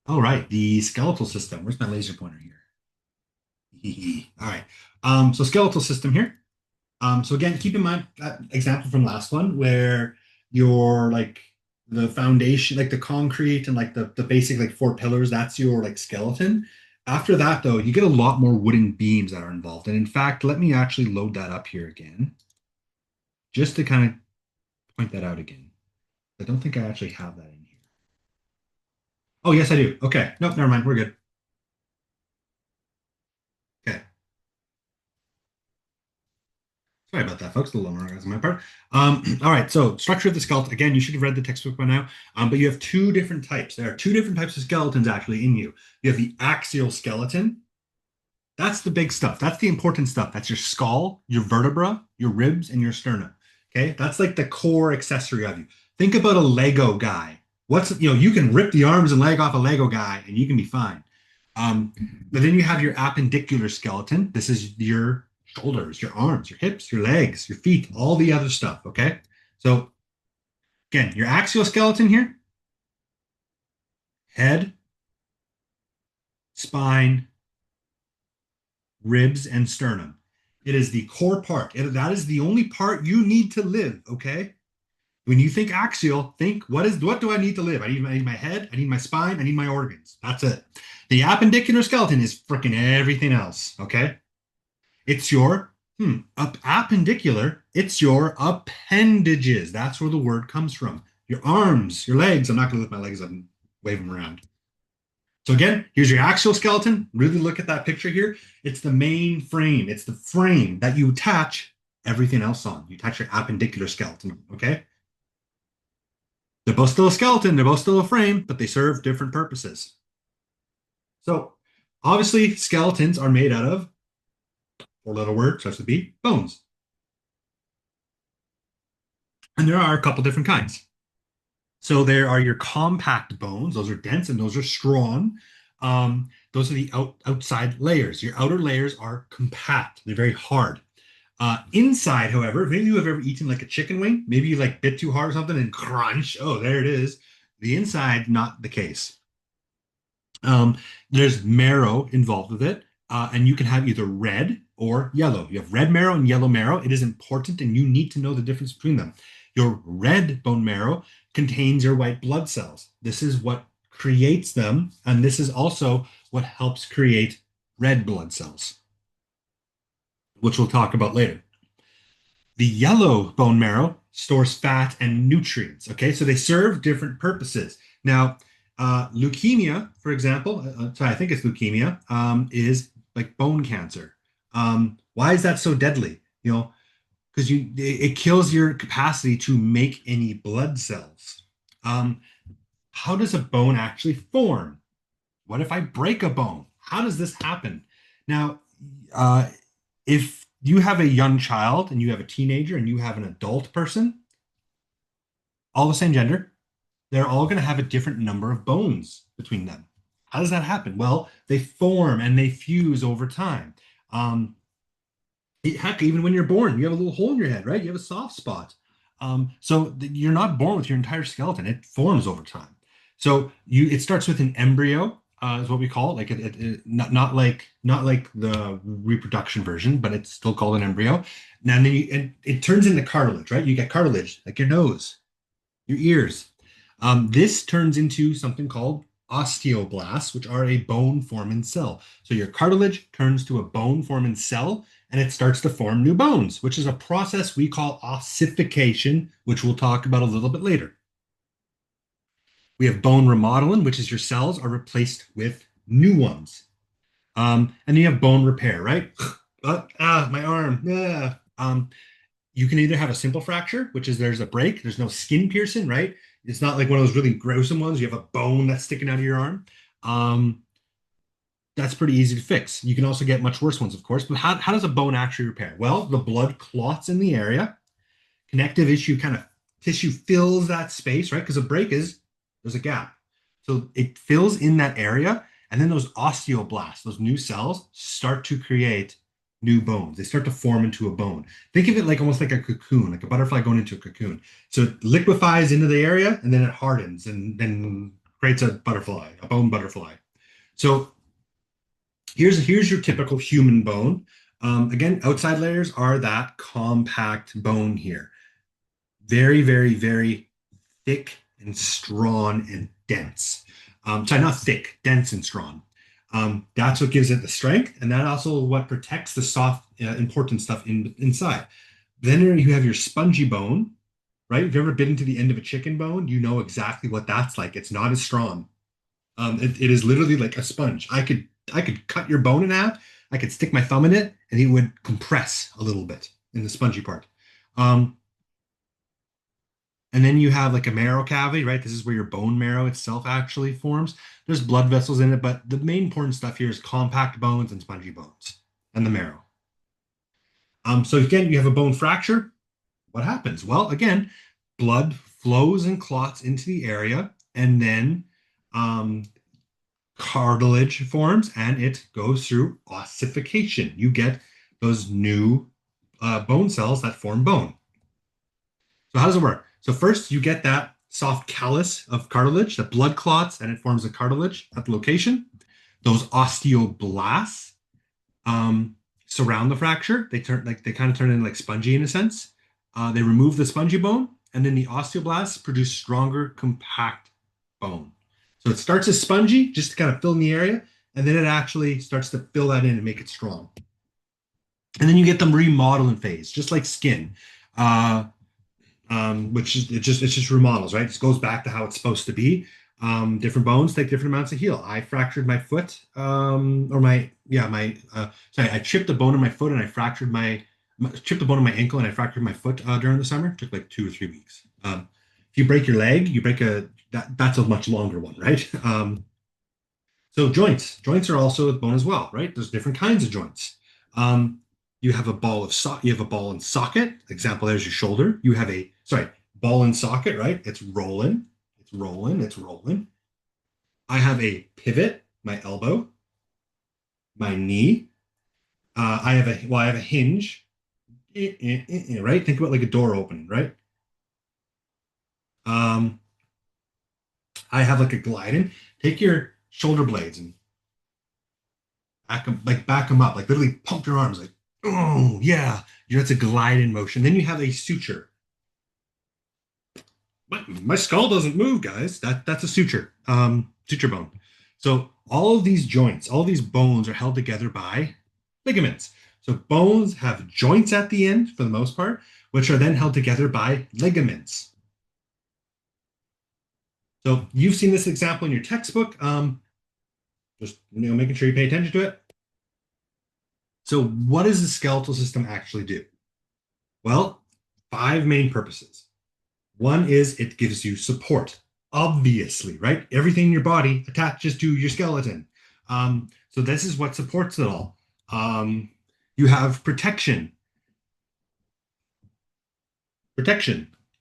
All right, the skeletal system. Where's my laser pointer here? All right. So skeletal system here. So again, keep in mind that example from last one where your like the foundation, like the concrete and like the basic like four pillars, that's your like skeleton. After that, though, you get a lot more wooden beams that are involved. And in fact, let me actually load that up here again, just to kind of point that out again. I don't think I actually have that in here. Oh, yes, I do. Okay. Nope, never mind. We're good. Okay. Sorry about that, folks. A little more on my part. All right, so structure of the skeleton. Again, you should have read the textbook by now. But you have two different types. There are two different types of skeletons actually in you. You have the axial skeleton. That's the big stuff. That's the important stuff. That's your skull, your vertebra, your ribs, and your sternum. Okay, that's like the core accessory of you. Think about a Lego guy. You can rip the arms and leg off a Lego guy, and you can be fine. Um, but then you have your appendicular skeleton. This is your shoulders, your arms, your hips, your legs, your feet, all the other stuff. Okay. So again, your axial skeleton here, head, spine, ribs, and sternum. It is the core part. That is the only part you need to live. Okay. When you think axial, think what do I need to live? I need my head, I need my spine, I need my organs. That's it. The appendicular skeleton is freaking everything else. Okay. It's your appendicular. It's your appendages. That's where the word comes from. Your arms, your legs. I'm not going to lift my legs up and wave them around. So again, here's your axial skeleton. Really look at that picture here. It's the main frame. It's the frame that you attach everything else on. You attach your appendicular skeleton. Okay. They're both still a skeleton. They're both still a frame, but they serve different purposes. So obviously, skeletons are made out of four-letter word starts with B, bones. And there are a couple different kinds. So there are your compact bones; those are dense and those are strong. Those are the outside layers. Your outer layers are compact; they're very hard. Inside, however, maybe you have ever eaten like a chicken wing, maybe you like bit too hard or something and crunch. Oh, there it is. The inside, not the case. Um, there's marrow involved with it, and you can have either red or yellow. You have red marrow and yellow marrow. It is important, and you need to know the difference between them. Your red bone marrow contains your white blood cells. This is what creates them, and this is also what helps create red blood cells, which we'll talk about later. The yellow bone marrow stores fat and nutrients. Okay, so they serve different purposes. Now, leukemia, for example, sorry, I think it's leukemia, is like bone cancer. Why is that so deadly? Because it kills your capacity to make any blood cells. Um, how does a bone actually form? What if I break a bone? How does this happen? Now, uh, if you have a young child and you have a teenager and you have an adult person, all the same gender, they're all going to have a different number of bones between them. How does that happen? Well, they form and they fuse over time. Um, Heck, even when you're born, you have a little hole in your head, right? You have a soft spot. You're not born with your entire skeleton; it forms over time. It starts with an embryo, is what we call it. Like not like the reproduction version, but it's still called an embryo. Now, and then it turns into cartilage, right? You get cartilage, like your nose, your ears. This turns into something called osteoblasts, which are a bone forming cell. So your cartilage turns to a bone forming cell and it starts to form new bones, which is a process we call ossification, which we'll talk about a little bit later. We have bone remodeling, which is your cells are replaced with new ones. And then you have bone repair, right? My arm. Yeah. You can either have a simple fracture, which is there's a break, there's no skin piercing, right? It's not like one of those really gruesome ones. You have a bone that's sticking out of your arm. Um, that's pretty easy to fix. You can also get much worse ones, of course. But how does a bone actually repair? Well, the blood clots in the area. Connective tissue fills that space, right? Because a break is there's a gap. So it fills in that area, and then those osteoblasts, those new cells, start to create new bones. They start to form into a bone. Think of it like almost like a cocoon, like a butterfly going into a cocoon. So it liquefies into the area, and then it hardens and then creates a butterfly, a bone butterfly. So here's your typical human bone. Again, outside layers are that compact bone here. Very, very, very thick and strong and dense. Sorry, not thick, dense and strong. That's what gives it the strength, and that also what protects the soft, important stuff inside. Then you have your spongy bone, right? If you ever bit into the end of a chicken bone, you know exactly what that's like. It's not as strong. It is literally like a sponge. I could cut your bone in half. I could stick my thumb in it, and it would compress a little bit in the spongy part. Um, and then you have like a marrow cavity, right? This is where your bone marrow itself actually forms. There's blood vessels in it, but the main important stuff here is compact bones and spongy bones and the marrow. So again, you have a bone fracture. What happens? Well, again, blood flows and clots into the area, and then um, cartilage forms and it goes through ossification. You get those new bone cells that form bone. So how does it work? So first you get that soft callus of cartilage, that blood clots, and it forms a cartilage at the location. Those osteoblasts um, surround the fracture. They kind of turn into like spongy in a sense. They remove the spongy bone, and then the osteoblasts produce stronger, compact bone. So it starts as spongy, just to kind of fill in the area, and then it actually starts to fill that in and make it strong. And then you get them remodeling phase, just like skin. Uh, which is it's just remodels, right? It goes back to how it's supposed to be. Different bones take different amounts to heal. I fractured my foot, or my yeah my sorry, I chipped a bone in my foot and I chipped a bone in my ankle and I fractured my foot during the summer. It took like 2 or 3 weeks. If you break your leg, you break that's a much longer one, right? So joints are also a bone as well, right? There's different kinds of joints. Um, you have a ball and socket. Example, there's your shoulder. You have a sorry ball and socket, right? It's rolling, it's rolling, it's rolling. I have a pivot, my elbow, my knee. I have a hinge, right? Think about like a door opening, right? Um, I have like a gliding. Take your shoulder blades and back them up, like literally pump your arms, like, oh yeah, that's a glide in motion. Then you have a suture. My skull doesn't move, guys. That's a suture, suture bone. So all of these joints, all of these bones are held together by ligaments. So bones have joints at the end for the most part, which are then held together by ligaments. So you've seen this example in your textbook. Just making sure you pay attention to it. So what does the skeletal system actually do? Well, five main purposes. One is it gives you support, obviously, right? Everything in your body attaches to your skeleton. So this is what supports it all. You have protection,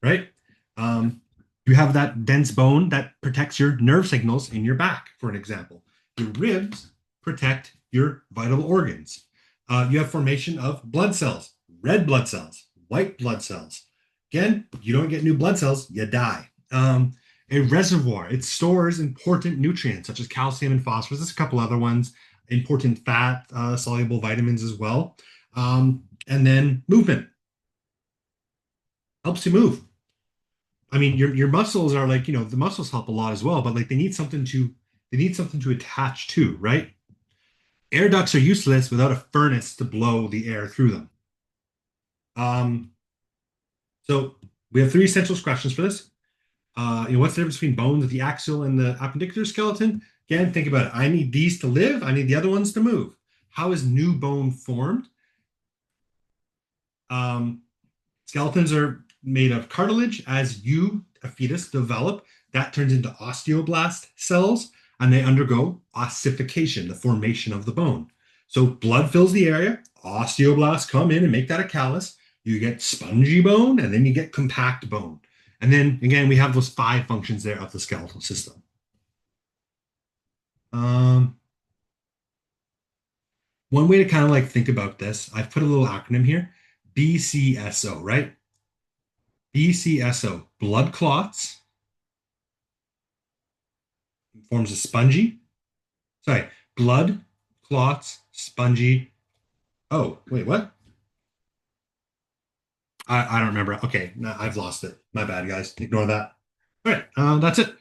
right? Um, you have that dense bone that protects your nerve signals in your back, for an example. Your ribs protect your vital organs. You have formation of blood cells, red blood cells, white blood cells. Again, you don't get new blood cells, you die. A reservoir, it stores important nutrients such as calcium and phosphorus. There's a couple other ones, important fat, soluble vitamins as well. And then movement helps you move. I mean, your muscles are like, the muscles help a lot as well, but like they need something to attach to, right? Air ducts are useless without a furnace to blow the air through them. Um, so we have three essential questions for this. What's the difference between bones, the axial and the appendicular skeleton? Again, think about it. I need these to live. I need the other ones to move. How is new bone formed? Um, Skeletons are made of cartilage. As you, a fetus, develop, that turns into osteoblast cells, and they undergo ossification, the formation of the bone. So blood fills the area, osteoblasts come in and make that a callus. You get spongy bone, and then you get compact bone. And then again, we have those five functions there of the skeletal system. Um, One way to kind of like think about this, I've put a little acronym here, BCSO, right? BCSO, blood clots, forms a spongy. Sorry, blood clots, spongy. Oh, wait, what? I don't remember. Okay, no, I've lost it. My bad, guys. Ignore that. All right, that's it.